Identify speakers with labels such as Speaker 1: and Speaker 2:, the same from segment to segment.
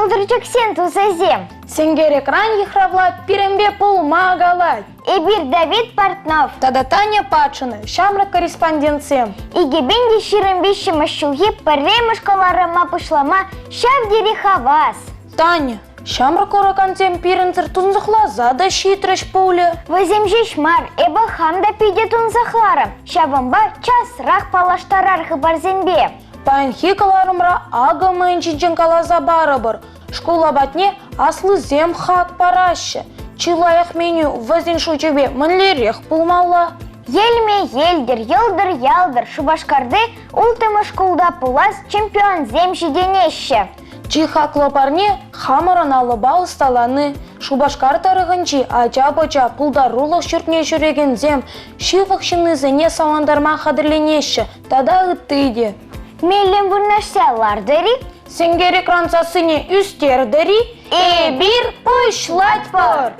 Speaker 1: шылдырчык сен тузазем.
Speaker 2: Сенгер экран ехравла пирембе пулма галать.
Speaker 1: Эбир Давид Портнов.
Speaker 2: Тада Таня Патшина, шамра корреспонденциям.
Speaker 1: Игебенде ширембище машулги паремыш коларыма пышлама шавдери хавас.
Speaker 2: Таня, шамра коракантем пиренцер тунзахлаза да щитрыш пуле.
Speaker 1: Воземжиш мар, эба хамда пиде тунзахларым. Шавымба час рах палаштарар хыбарзенбе.
Speaker 2: Паянхи каларымра ага мэнчинчен калаза барабыр. Школа батне аслы зем хак параще. Чилаях меню вазин шучебе мэнлерех пулмалла.
Speaker 1: Елме елдер, елдер ялдыр, Шубашкарды ултымы школда пулас чемпион земши денеще.
Speaker 2: Чихак лопарне хамырын алыба усталаны. Шубашкар тарығынчи ача-бача пулдарулық шүртне жүреген зем шивық шынызыне сауандарма қадырленеші. Тада ыттыйде.
Speaker 1: Меллен вырнашсялар дыри.
Speaker 2: Сенгер экранцасыне үстер дыри. Эбир пышлать пар.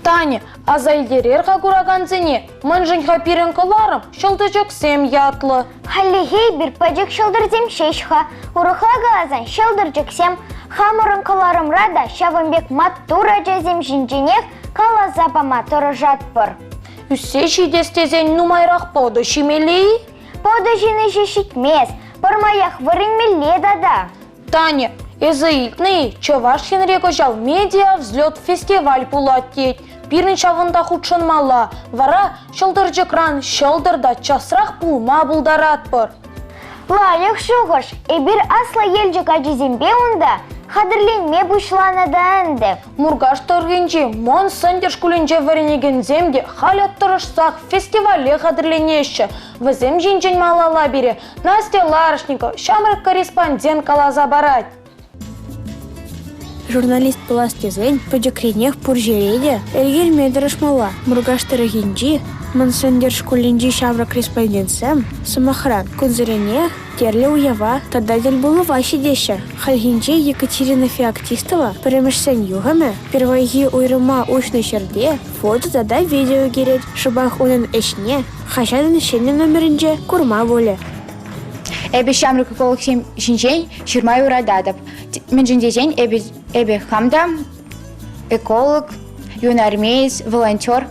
Speaker 2: Таня, азайдерер қағураганзыне мэнжын хапирен кыларым шылдыжық сем ятлы.
Speaker 1: Халлигей бір пәдік шылдырзем шешха. Урықлага азан шылдыржық сем. Хамырын кыларым рада шавынбек маттура жазем жинженек калазапа матуры жатпыр.
Speaker 2: Үссе шидестезен нумайрақ поды шимелей?
Speaker 1: Поды жины жешітмес, пармаях вырынмеле дада.
Speaker 2: Таня, эзаилтный Чавашин рекожал медиа взлет фестиваль пулаттеть. Пирин шавында худшынмала, вара шылдыржыкран шылдырда часрақ пулма булдаратпыр.
Speaker 1: Лайық шуғыш, эбір асла елжік ажизембе онда, қадырленме бұшланады әнді.
Speaker 2: Мургаш тұргенже, мон сындер шкулінже варенеген земде халят тұрышсақ фестивале қадырленеші. Візем жинжен малала бере, Настя Ларышникова, шамрық корреспондент калаза барать.
Speaker 3: Журналист пластизен пөджекренех пуржереде элгер медрашмала. Мургаштыры гинджи, мансендер школинджи шавра корреспондентсам, самохран кунзыренех, терле уява, тададел было ваши деща. Хальгинджи Екатерина Феоктистова, перемешсен югаме, первайги уйрыма ушны черде, фото тада видео гереть, шабах унен эшне, хашадан шенен номеринже курма воле.
Speaker 4: Эбе шамрык эколог шинчен ширмай урададып. Менжиндезен эбе хамда эколог, юнармеец, волонтер.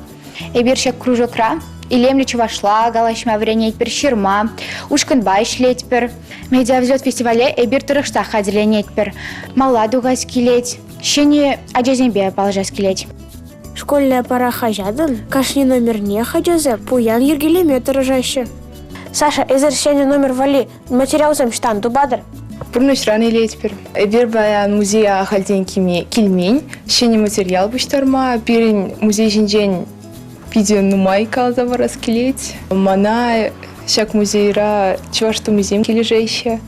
Speaker 4: Эбиршек кружокра, илемли чувашла, галашма вренеть пер ширма, ушканбай шлеть пер. Медиа взлет фестивале эбир тұрықшта хадерленеть пер. Маладу газ килеть, щене аджазембе положас килеть.
Speaker 3: Школьная пара хажадан, кашни номер не хаджазе, пуян ергелеме тұрыжаще. Саша, эзершене номер вали, материал замштан дубадыр.
Speaker 5: Пурныш раны летпер. Эбир баян музея хальден килмень, щене материал быштарма, пирин музей жинжен видео нумай калза варас килеть. Мана шак музейра чувашты музеем килежейще.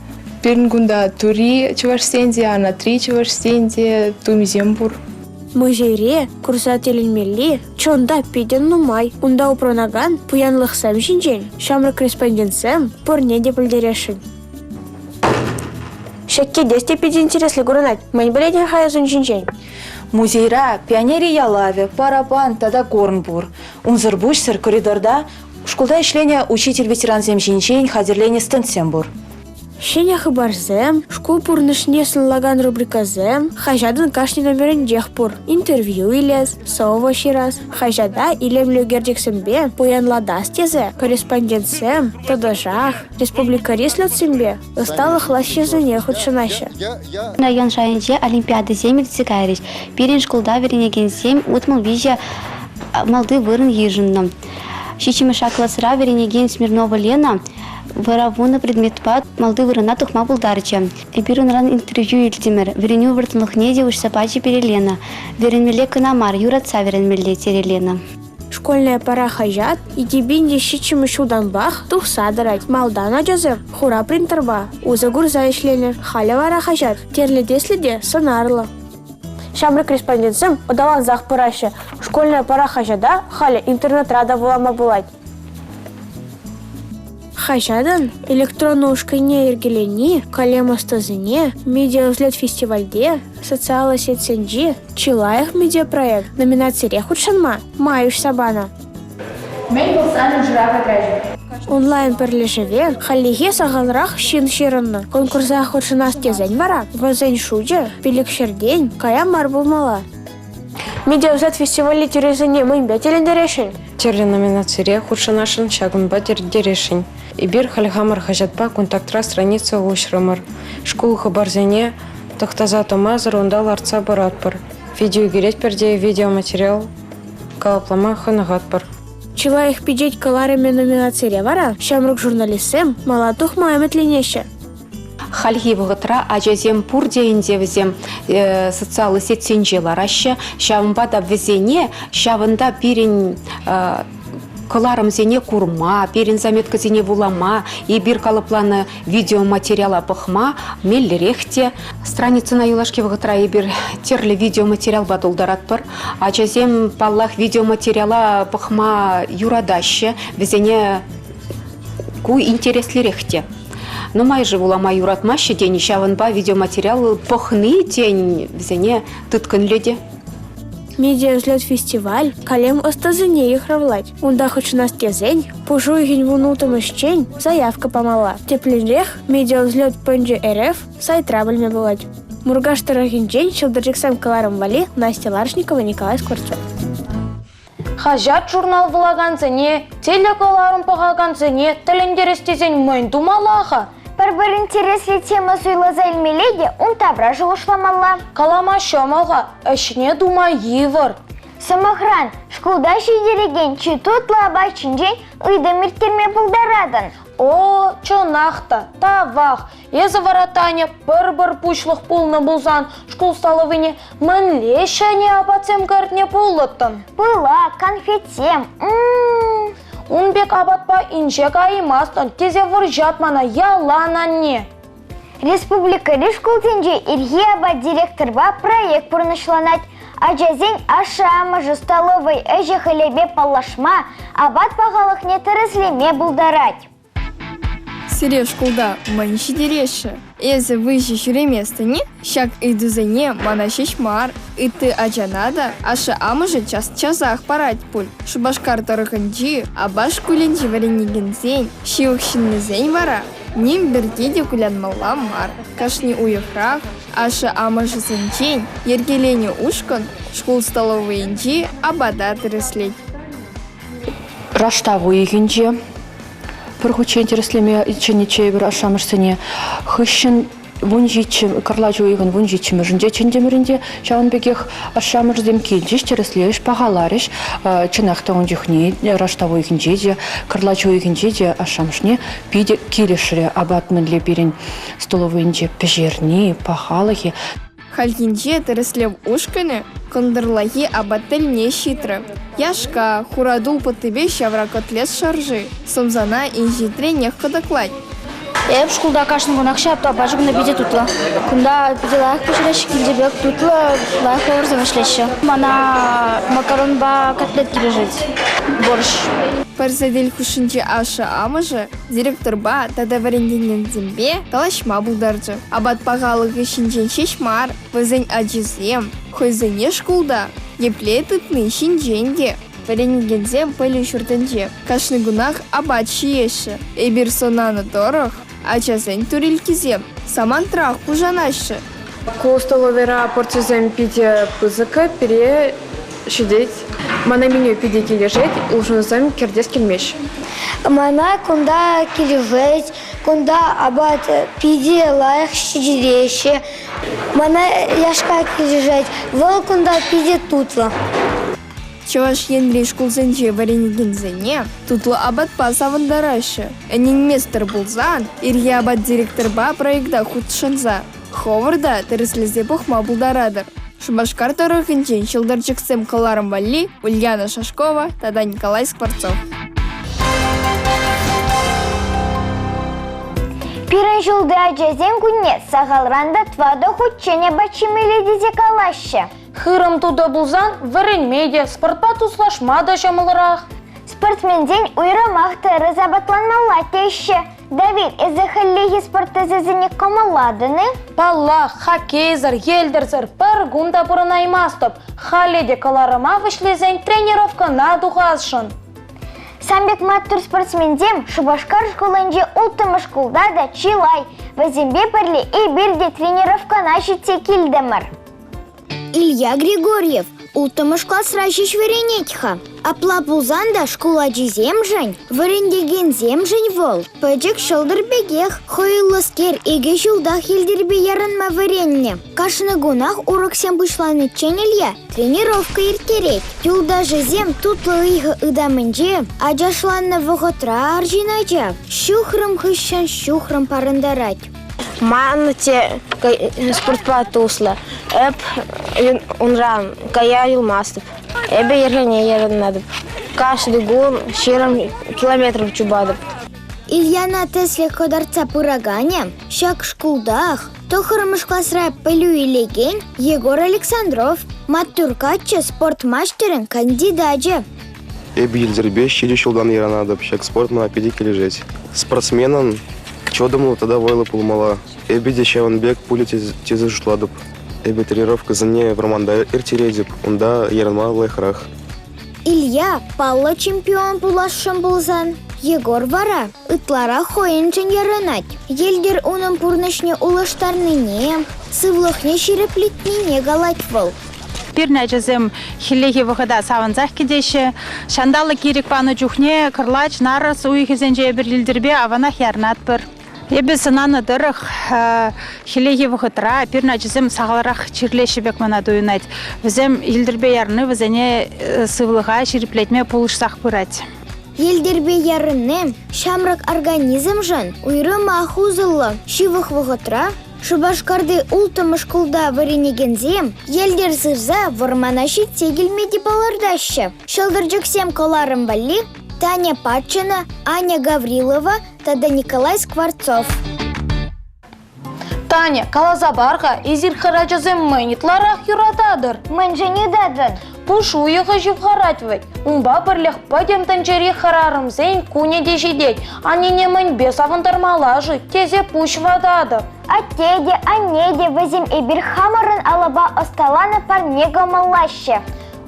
Speaker 5: Пирин гунда тури чувашстенде, а на 3 чувашстенде ту музеем бур.
Speaker 3: Музейре курсателенмелли, чонда пиден нумай, унда упронаган пуянлых сам жинжен, шамры корреспондентсем порне депольдерешин. Шекке десте пиди интересли гуранать, мань біледен хаязун жинжен.
Speaker 6: Музейра пионери ялаве, парапан, тада корнбур. Унзырбушсыр коридорда школда ишления учитель-ветеран земжинжен хадерлене стенсембур.
Speaker 3: Шеня хабарзем, школ пурнышне сынлаган рубриказем, хажадан кашни номерен дехпур. Интервью илез, сова шираз, хажада илем лёгердексембе, пуянладас тезе, корреспондентсем, тодожах, республикарис лётсембе, усталых лащезане худшынаще.
Speaker 7: Район шайынче олимпиады земель цикайрич, пирин школда веренеген зем утмал визя малды вырын ежинном. Щичимыша классыра веренеген Смирнова Лена, Варавуна предметпад малды вырына тухма булдарча. Эбирун ран интервью илтимер. Вереню выртынлых неде уж сапачи перелена. Веренмеле канамар, юратца веренмеле терелена.
Speaker 3: Школьная пара хажат, и дебинде щичимыш уданбах, тух садарать. Малдана джазер, хура принтерба. Уза гурза ишленер, халя вара хажат. Терледе-следе, сонарла. Шамры корреспондентсем удалан зах пыраща. Школьная пара хажада, халя интернет рада булама булать. Хажадан электронно ушкайне ергелени, калемастазыне, медиа-взлет фестивальде, социала сеть сенджи, чилаях медиапроект, номинация рехут шанма, маюш сабана.
Speaker 4: Мен был самый жирафа граждан.
Speaker 3: Онлайн перлешеве халлиге сагалрах шин ширынны. Конкурса худшинас тезень вара. Вазень шуджа, пилекшердень, кая мар булмала. Медиаузат фестивале тюрезене мыймбя телендерешин.
Speaker 8: Терлі номинацире худшынашын шагынба дерешин. Ибир хальхамар хажатпа контактра страница ушрамар. Школ хабарзене тахтаза томазар ондал арца баратпар. Видео гереть перде видеоматериал калаплама ханагатпар.
Speaker 3: Чилаих пидеть каларами номинацире вара. Шамрук журналистсем малатух маэметленеще.
Speaker 9: Хальги вғытра ажазем пурдейінде візем социалы сетсенжелар ашы. Шавынбада візене, шавында бірін кыларым зене курма, перин заметка зене вулама, и бир калыпланы видеоматериала пыхма, меллерехте. Страница на юлашке вғытра и бир терлі видеоматериал бадулдаратпыр. Ачазем паллах видеоматериала пыхма юрадаще, візене ку интереслерехте. Но майже вулама юратмаще день шавынба видеоматериал пыхны день візене тыткын леде.
Speaker 3: Медиаузлет фестиваль, калем остазыне их равлать. Унда хоть нас кезень, пожу их вунутым ищень, заявка помала. Тепленрех, медиаузлет пенджи РФ, сайт рабельме бывать. Мургаш Тарахинджень, Шелдерджиксам Каларом Вали, Настя Ларшникова, Николай Скворцов.
Speaker 2: Хажат журнал влаганцене, телекаларым пағаганцене, тілендерестезен мойн думалаға.
Speaker 1: Бір интереслі тема суйлаза ilmelеде, он табра жылышламалла.
Speaker 2: Калама шамалға, әшіне дума евір.
Speaker 1: Самохран, школда шедереген читутла абайчынжен ұйды мерттерме бұлдарадын.
Speaker 2: О, чонақта, тавақ, езі варатане, бір-бір пучлық пулны бұлзан, школ столовыне мінле шәне абатсем кәртіне пулыттын.
Speaker 1: Пыла, конфетсем.
Speaker 2: Унбек абатпа инжек айымастын, тезе выржатмана ялананне.
Speaker 1: Республика Ришкултенже ирге абат директорба проект пұрнышланать. Ажазень ашамыжы столовой әжі хілебе палашма, абат бағалық не тірізлеме бұлдарать.
Speaker 10: Сире школда манши дереші. Эзі выжи жүреместіні, шак идузене мана шешмар, иты ажанада, ашы амыжы час-часақ парать пуль. Шубашкар тарықынжи, абаш күленжі варенегензен, шиуқшыннызен вара. Ним бірдеде күлянмалла мар. Кашни уйықрақ, ашы амыжы сенчен, ергелене ушкын, школ столовыйынжи абада тіріслет.
Speaker 6: Раштаву егенже. Пырхучен тереслеме иченече бір ашамышсыне хыщын вунжичим, карлажу егін вунжичим жынде чендемірінде жауынбегех ашамышдем келжеш тереслеш пағалареш чынақта онжихне раштаву егенже де карлажу егенже де ашамышне пиде келешіре абатмынле берін столовыйынже пежерне пағалығы.
Speaker 10: Хальгинже тіреслев ушканы, кондырлахи абаттель не щитры. Яшка, хурадул по тебе щавра котлес шаржи. Сомзана инжитре нех кадакладь.
Speaker 3: В школда кашын гонақшы апта бажы күні биде тұтла. Күнда биделақ пешіреш кілдебек тұтла лайық орзы вышлеші. Мана макарон ба котлет кележет. Борщ.
Speaker 10: Парзадель хушынче ашы амыжы, директор ба тада варенденен зембе калашма бұлдаржы. Абат пағалығы шинжен шешмар, вазен аджизем, хойзене школда. Епле тытны шинженде. Варенегензем пөлі шүртінже. Кашны гунах абат шиеші. Эбір сонаны торық. Ачасен турилькизем, саман трах пужанашы.
Speaker 5: Кол столовера порцизем пиде пызыкы пере шидеть. Мана меню пиде кележет, улшынызем кердес келмеш.
Speaker 1: Мана кунда кележет, кунда абат пиде лайық шидереші. Мана яшка кележет, вол кунда пиде тутла.
Speaker 10: Чаваш енле школзенже варенегензене, тутлы абат пасавындарашы. Әнен местер бұлзан, ирге абат директор ба проекта худшынза. Ховарда тіріслезе бұқма бұлдарадыр. Шубашкар тарихынчен Шелдерджиксем Каларом Вали, Ульяна Шашкова, тада Николай Скворцов.
Speaker 1: Пирен жылды ажазен күнне сағалранда твада худчене бачимелі дезе калашы.
Speaker 2: Хырым туды бұлзан, варенмеде, спортпа туслашма да жамылырақ.
Speaker 1: Спортсменден уйрамақты разабатланмалла тейші. Давид, әзі хіллегі спорттезізіне комаладыны?
Speaker 2: Палла, хоккейзір, елдерзір, бір гунда бұрын аймастып. Халеде каларыма вышлезен тренировка на дуғазшын.
Speaker 1: Самбек маттур спортсмендем Шубашкар школынже ултымы школда да чилай. Вазимбе пірли и бирде тренировка нашите килдемір.
Speaker 11: Илья Григорьев, ултымыш классра шиш веренетьха. Апла пулзанда школа жеземжень, варендеген земжень вол. Пэджик шылдыр бегех, хойлыскер иге жылдах елдербе ярынма варенне. Кашны гунах урок сем бұшланы Илья, тренировка иртерет. Юлда жезем тутлы иғы ыдамынже, ажашланны вғытра аржинайжа. Шухрым хыщан шухрым парындарать.
Speaker 3: Манте спортпа тусла. Эп унран кая юлмастып. Эбе ергене ернадып. Каждый гун широм километров чубадып.
Speaker 11: Ильяна Тесле кодарца пырагане, шак шкулдах, тохырмыш классра пылю илеген Егор Александров, маттуркачы спортмастерин кандидатчы.
Speaker 12: Эбе елдербе шире шулдан еранадып, шак спортма педики лежать. Спортсменам чодымлы тогда войлы пулмала. Эбе дешеванбек пули тезы жутладып. Эбе тренировка зане варманда иртередип, унда еранма лайхрах.
Speaker 11: Илья палла чемпион пулашшым булзан. Егор вара ытлара хоенчен ярынать. Елдер унын пурнышне улыштарныне, сывлыхне ширеплитнине галать вол.
Speaker 13: Пирнәҗезем хиллеги вахада саванзах кидеше, шандалы кирик паны жухне, кырлач, нарыс уйхизенже бер елдербе аванах ярнат бір. Эбе сынаны дырых хиллеги вахатра, пирнәҗезем сағаларах чирлешебек мана дуйнать. Візем елдербе ярны, візене сывлыға ширеплетме пулышсақ бұрать.
Speaker 11: Елдербе ярынне шамрак организм жан уйры махузылы шивых вғытра, Шубашкарды ултымыш кулда варенегензем, елдер сырза вармана шитсе келмеди балардаща. Шылдыржык сем коларым бали, Таня Патчина, Аня Гаврилова, тада Николай Скворцов.
Speaker 2: Таня, калаза барға, изир хараджазем мэнитларах юратадыр.
Speaker 1: Мэн же не дадын.
Speaker 2: Пушу уйығы живғаратвай. Умба бірлік падем танчери харарым зейн куне дежидеть, анене мэн бес авандармалажы, тезе пуш вадады.
Speaker 1: Атеде, анеде візім эбір хамарын алаба осталаны парнега малаще.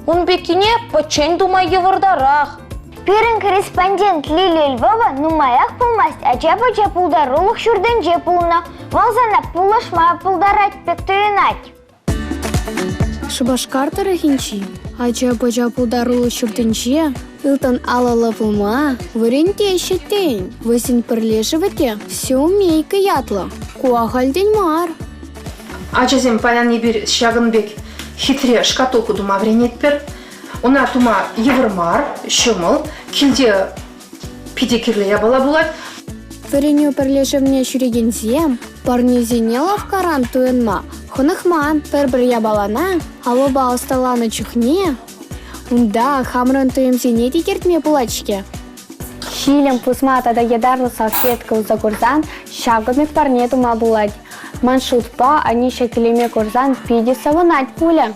Speaker 2: Унбекине пачен думай евардарах.
Speaker 1: Пирин корреспондент Лилия Львова нумаях пулмасть, ача-пача пулдарулық шурденже пулна, волзана пулашма пулдарать пектуинать.
Speaker 3: Шубашкар тарахинчи, ача-пача пулдарулы шуртенче, ылтан алалы пулма, варенте щетень, высень пірлешевете, все умейка ятла, куахальдень мар.
Speaker 2: Ачазем палян ебір шагынбек хитре шкатулку дума вренетпер. Она тума евармар, шумыл, килде педикирле ябала булать.
Speaker 3: Вареню пірлешевне шурегензем, парнезене лавкаран туенма, хонахман пір-бір ябалана, алоба осталаны чухне. Унда хамрын туемзене декертме булачке. Хилем пусма тада едарлы салфетка уза курзан, шагымек парне тума булать. Маншутпа, они шакелеме курзан пиде саванать пуля.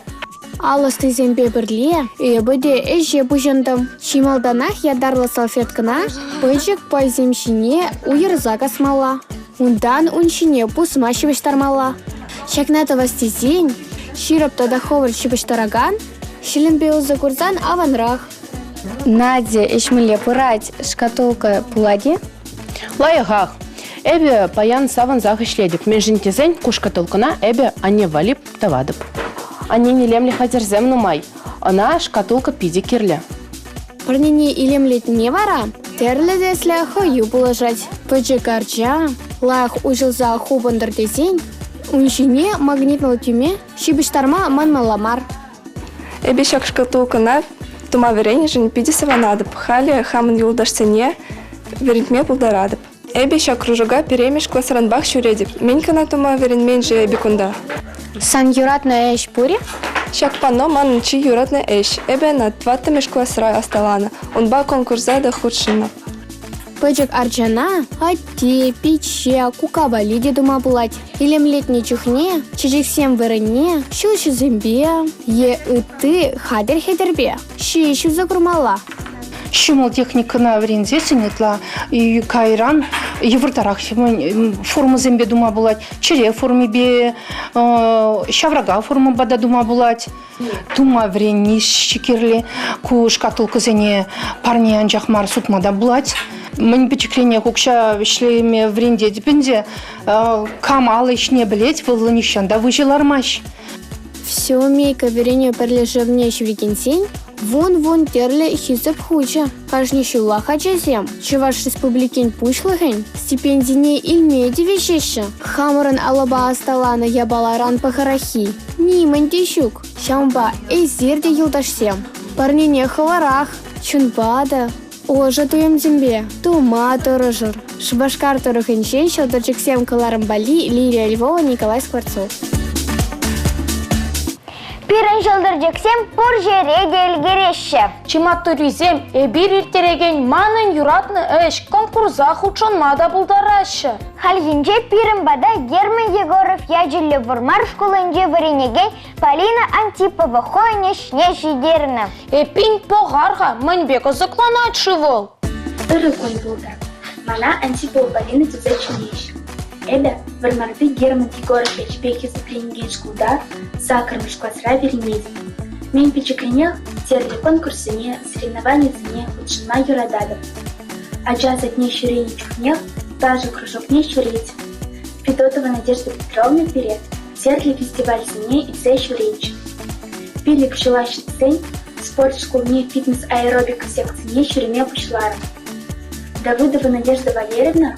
Speaker 3: Алысты зембе бірле, өбіде әже бұжындым. Шималданах ядарлы салфеткана, пыжық пай земшіне уйырза касмала. Ундан уншіне пусма шибіштармала. Шакнатова стезень, широп тада ховыр шибіштараган, шилінбе уза курзан аванрах.
Speaker 4: Надя ешміле пырать шкатулка пулади?
Speaker 6: Лайығақ. Эбе паян саванзах ішледіп. Мен жінтезен кушкатулкына эбе ане валип тавадып. Ане нелемлі хазерзем нумай. Она шкатулка пиди кирлі.
Speaker 3: Парнене илемлет не вара, терлі деслі хою положать. Пыджы карча, лайық ұжылза хубандыр дезен, уншине магнитныл тюме шибіштарма манмаламар.
Speaker 5: Эбе шак шкатулкына тума верене жын пиди саванадып. Хали хамын юлдашсене верентме пулдарадып. Эбе шак кружога перемеш классранбах шуредip. Менькана тума веренмен же эбе кунда.
Speaker 3: Сан юратна эш пури?
Speaker 5: Шак пано манын чи юратна эш. Эбе на тваттамеш классра осталана. Унба конкурса да худшина.
Speaker 3: Пыджык арчана, ати, пиче, кукабали дедума булать. Илемлетне чухне, чижиксем вырыне, шулшы зембе, е ыты хадер хедербе, шишу закурмала.
Speaker 6: Щемал техникана врензе сенетла и кайран евртарах форма зембе дума булать, чере форме бе шаврага форма бада дума булать, дума врени щекерли ку шкатулку зене парни анжахмар сутмада булать. Мань печекление кукша шлеме вренде депенде кам алыш не блеть выланищан да выжилармаш.
Speaker 3: Все умейка верению перележевне швикинсень, вон терле хизеп хуча. Каждый щула хача зем, чеваш республикин пушлыгень, стипендине ильмеди вещеща. Хаморан алаба асталана ябаларан пахарахи. Нимань дещук, щамба эзирде юлдашсем. Парнине халарах, чунбада. Ожа туем зембе, тума торожур. Шбашкар торохенчен, щелдырчиксем каларам Бали, Лилия Львова, Николай Скворцов.
Speaker 1: Пирен жылдыржексем пур жереде илгереші.
Speaker 2: Чиматтуризем эбир иртереген манын юратны эш конкурсах учонмада булдарашы.
Speaker 1: Хальгинже пирен бада Герман Егоров яжілі вұрмар школынже варенеген Полина Антипова хойнеш нешидеріні.
Speaker 2: Эпин поғарға мінбек ызыкланатшы вол.
Speaker 14: Ырыкон булда. Мана Антипова Полина тюзечінеш. Эбе вармарды Герман Егоров эчпеки запренеген школда сакырмыш классра веренеді. Мен печекленех терли конкурсыне соревнованиесіне учынма юрададым. Аджа за дне щурени чухнех, даже кружок не щуреть. Федотова Надежда Петровна вперед, терли фестиваль зіне и це щуренч. Пили пчелащий цень, спорт школне фитнес аэробика секции не щуреме пучларом. Давыдова Надежда Валерьевна,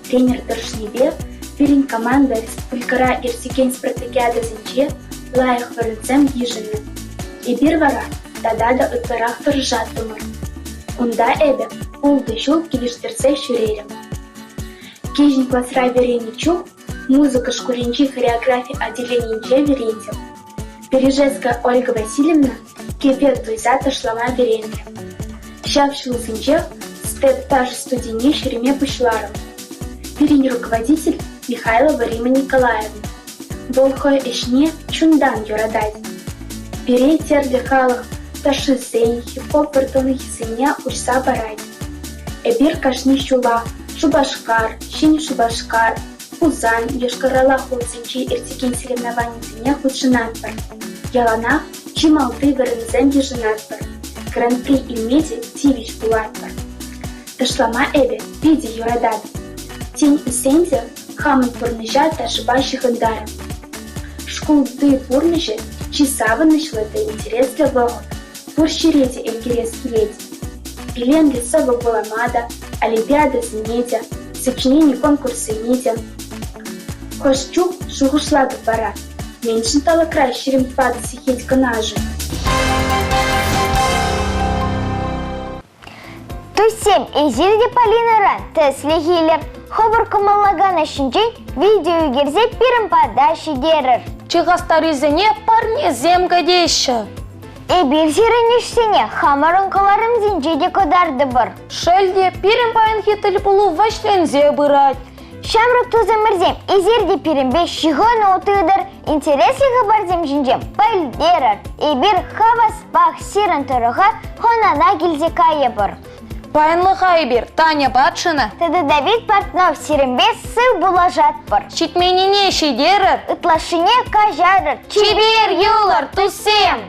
Speaker 14: тренер Торшнебе, пилин команда республикара Ирсикен спартакиада зенче, лаях варенцем ежины. И бирвара, тадада утварах торжат думар. Унда эбе, улды щулки лишь терце щуререм. Кижник классра верени чух, музыка шкуренчи хореографии отделенинче веренте. Пережецкая Ольга Васильевна, кефет дуйзата шлама веренте. Щавшил зенче, степ таже студине щуреме пушларом. Пирин руководитель Михайлова Рима Николаевна. Волхой эшне чундан юрадать. Пирей терли халах таши зень, хип-хоп вартоны хисыня ушса барать. Эбир кашни щула, шубашкар, щини шубашкар, пузан, ешкарала хулцинчи иртикен соревнований зеня худшинатпар. Ялана чималты варензен ежинатпар. Гран-при имеди тивич булатпар. Ташлама эбе види юрадат. Тень усенде хамын пурныжа ташыбащих индарым. Шкулды пурныжа чисава нашлыта интерес для вогот. Пурщерети эльгерес килети. Билен лесова буламада, олимпиада зенедя, сочинение конкурса медя. Хошчук шугушлада пора. Меньшин тала край щерем пада сихеть канажи.
Speaker 1: Тусем изирде Полина Ран, Тесли Хиллер. Хобыр кымаллаган үшінжен видео герзе пирім падаши дерір.
Speaker 2: Чығастарызыне парне земга дейші.
Speaker 1: Эбир зиренешсене хамарын каларым зенжеде кодарды бір.
Speaker 2: Шелде пирім пайын хетіл бұлу вашлензе бұрат.
Speaker 1: Шамрық тузымырзем, изирде пирімбе шиғын отыдыр, интереслігі барзем жінжем пәлдерір. Эбир хавас бақ сирін тұрыға хонана келзе кайы бір.
Speaker 2: Пайынлыға ебір, Таня Батшина.
Speaker 1: Тады Давид Портнов сирімбе сыл булажат бір.
Speaker 2: Читменіне шедерір.
Speaker 1: Ытлашыне кажарыр.
Speaker 2: Чебер юлар тусем.